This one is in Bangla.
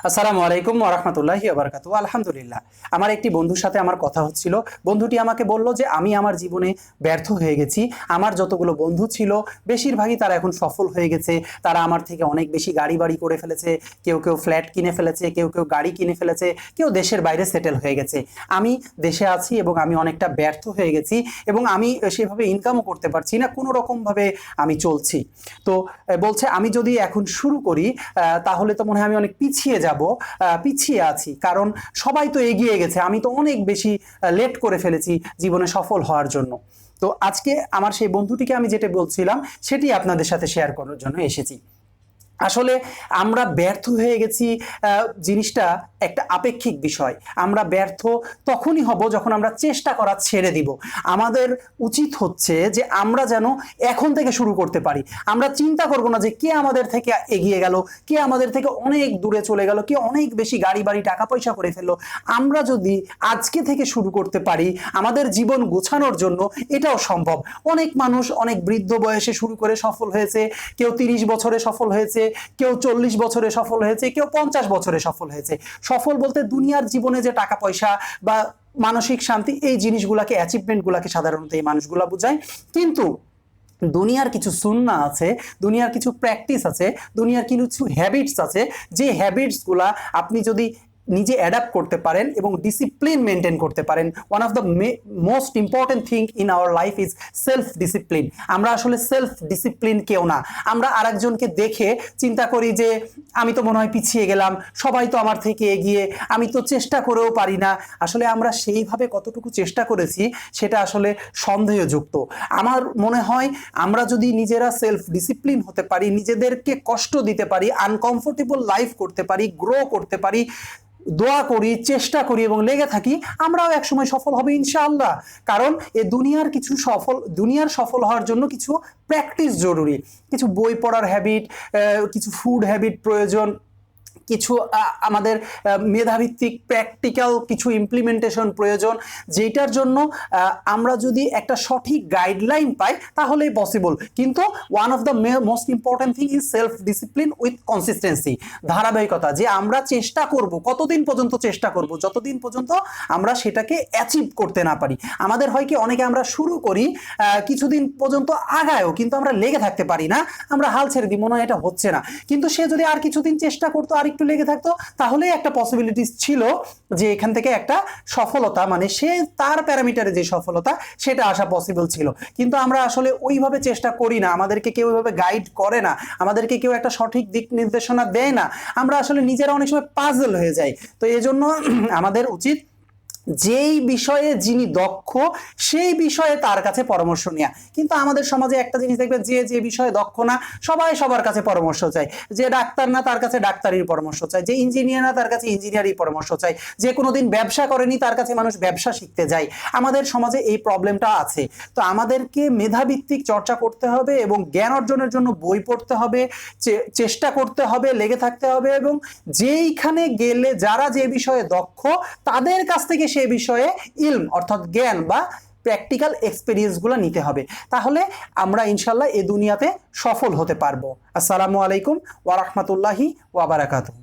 আসসালামু আলাইকুম ওয়া রাহমাতুল্লাহি ওয়া বারাকাতুহু। আলহামদুলিল্লাহ, আমার একটি বন্ধুর সাথে আমার কথা হচ্ছিল। বন্ধুটি আমাকে বলল যে আমি আমার জীবনে ব্যর্থ হয়ে গেছি। আমার যতগুলো বন্ধু ছিল বেশিরভাগই তারা এখন সফল হয়ে গেছে। তারা আমার থেকে অনেক বেশি গাড়ি বাড়ি করে ফেলেছে, কেউ কেউ ফ্ল্যাট কিনে ফেলেছে, কেউ কেউ গাড়ি কিনে ফেলেছে, কেউ দেশের বাইরে সেটেল হয়ে গেছে। আমি দেশে আছি এবং আমি অনেকটা ব্যর্থ হয়ে গেছি এবং আমি সেভাবে ইনকামও করতে পারছি না, কোনো রকমভাবে আমি চলছি। তো বলছে আমি যদি এখন শুরু করি তাহলে তো মনে হয় আমি অনেক পিছিয়ে যাব, পিছিয়ে আছি, কারণ সবাই তো এগিয়ে গেছে, আমি তো অনেক বেশি লেট করে ফেলেছি জীবনে সফল হওয়ার জন্য। তো আজকে আমার সেই বন্ধুটিকে আমি যেটা বলছিলাম সেটি আপনাদের সাথে শেয়ার করার জন্য এসেছি। আসলে আমরা ব্যর্থ হয়ে গেছি, জিনিসটা একটা আপেক্ষিক বিষয়। আমরা ব্যর্থ তখনই হব যখন আমরা চেষ্টা করা ছেড়ে দিব। আমাদের উচিত হচ্ছে যে আমরা যেন এখন থেকে শুরু করতে পারি। আমরা চিন্তা করব না যে কে আমাদের থেকে এগিয়ে গেল, কে আমাদের থেকে অনেক দূরে চলে গেল, কে অনেক বেশি গাড়ি বাড়ি টাকা পয়সা করে ফেললো। আমরা যদি আজকে থেকে শুরু করতে পারি আমাদের জীবন গোছানোর জন্য, এটাও সম্ভব। অনেক মানুষ অনেক বৃদ্ধ বয়সে শুরু করে সফল হয়েছে, কেউ 30 বছরে সফল হয়েছে, কেউ 40 বছরে সফল হয়েছে, কেউ 50 বছরে সফল হয়েছে। সফল বলতে দুনিয়ার জীবনে যে টাকা পয়সা বা মানসিক শান্তি, এই জিনিসগুলাকে, অ্যাচিভমেন্টগুলাকে সাধারণত এই মানুষগুলা বোঝায়। কিন্তু দুনিয়ার কিছু সুন্নাহ আছে, দুনিয়ার কিছু প্র্যাকটিস আছে, দুনিয়ার কিছু হ্যাবিটস আছে, যে হ্যাবিটসগুলা আপনি যদি নিজে অ্যাডাপ্ট করতে পারেন এবং ডিসিপ্লিন মেনটেন করতে পারেন। One of the most important thing in our life is self discipline. আমরা আসলে সেলফ ডিসিপ্লিন কেউ না। আমরা আরেকজনকে দেখে চিন্তা করি যে আমি তো মনে হয় পিছিয়ে গেলাম, সবাই তো আমার থেকে এগিয়ে, আমি তো চেষ্টা করেও পারি না। আসলে আমরা সেইভাবে কতটুকু চেষ্টা করেছি সেটা আসলে সন্দেহযুক্ত। আমার মনে হয় আমরা যদি নিজেরা সেলফ ডিসিপ্লিন হতে পারি, নিজেদেরকে কষ্ট দিতে পারি, আনকমফোর্টেবল লাইফ করতে পারি, গ্রো করতে পারি, দোয়া করি, চেষ্টা করি এবং লেগে থাকি, আমরাও একসময় সফল হবে ইনশাআল্লাহ। কারণ দুনিয়ার সফল হওয়ার জন্য কিছু প্র্যাকটিস জরুরি, কিছু বই পড়ার হ্যাবিট, কিছু ফুড হ্যাবিট প্রয়োজন, কিছু আমাদের মেধাভিত্তিক প্র্যাকটিক্যাল কিছু ইমপ্লিমেন্টেশন প্রয়োজন, যেটার জন্য আমরা যদি একটা সঠিক গাইডলাইন পাই তাহলেই পসিবল। কিন্তু one of the most important thing is self discipline with consistency, ধারাবাহিকতা। যে আমরা চেষ্টা করব, কতদিন পর্যন্ত চেষ্টা করব, যতদিন পর্যন্ত আমরা সেটাকে অ্যাচিভ করতে না পারি। আমাদের হয় কি, অনেকে আমরা শুরু করি, কিছুদিন পর্যন্ত আগায়ও, কিন্তু আমরা লেগে থাকতে পারি না, আমরা হাল ছেড়ে দিই, মনে হয় এটা হচ্ছে না। কিন্তু সে যদি আর কিছুদিন চেষ্টা করতো, আর একটু লেগে থাকতো, তাহলেই একটা পসিবিলিটিস ছিল যে এখান থেকে একটা সফলতা, মানে সে তার প্যারামিটারে যে সফলতা সেটা আসা পসিবল ছিল। কিন্তু আমরা আসলে ওইভাবে চেষ্টা করি না, আমাদেরকে কেউ ওইভাবে গাইড করে না, আমাদেরকে কেউ একটা সঠিক দিক নির্দেশনা দেয় না। আমরা আসলে নিজেরা অনেক সময় পাজল হয়ে যাই। তো এই জন্য আমাদের উচিত যেই বিষয়ে যিনি দক্ষ সেই বিষয়ে তার কাছে পরামর্শ নেওয়া। কিন্তু আমাদের সমাজে একটা জিনিস দেখবেন, যে যে বিষয়ে দক্ষ না সবাই সবার কাছে পরামর্শ চায়, যে ডাক্তার না তার কাছে ডাক্তারির পরামর্শ চায়, যে ইঞ্জিনিয়ার না তার কাছে ইঞ্জিনিয়ারিং পরামর্শ চায়, যে কোনোদিন ব্যবসা করেনি তার কাছে মানুষ ব্যবসা শিখতে যায়। আমাদের সমাজে এই প্রবলেমটা আছে। তো আমাদেরকে মেধাভিত্তিক চর্চা করতে হবে এবং জ্ঞান অর্জনের জন্য বই পড়তে হবে, চেষ্টা করতে হবে, লেগে থাকতে হবে, এবং যেইখানে গেলে যারা যে বিষয়ে দক্ষ তাদের কাছ থেকে সে বিষয়ে ইলম অর্থাৎ জ্ঞান বা প্র্যাকটিক্যাল এক্সপেরিয়েন্সগুলো নিতে হবে। তাহলে আমরা ইনশাল্লাহ এ দুনিয়াতে সফল হতে পারবো। আসসালামু আলাইকুম ওয়া রাহমাতুল্লাহি ওয়া বারাকাতুহু।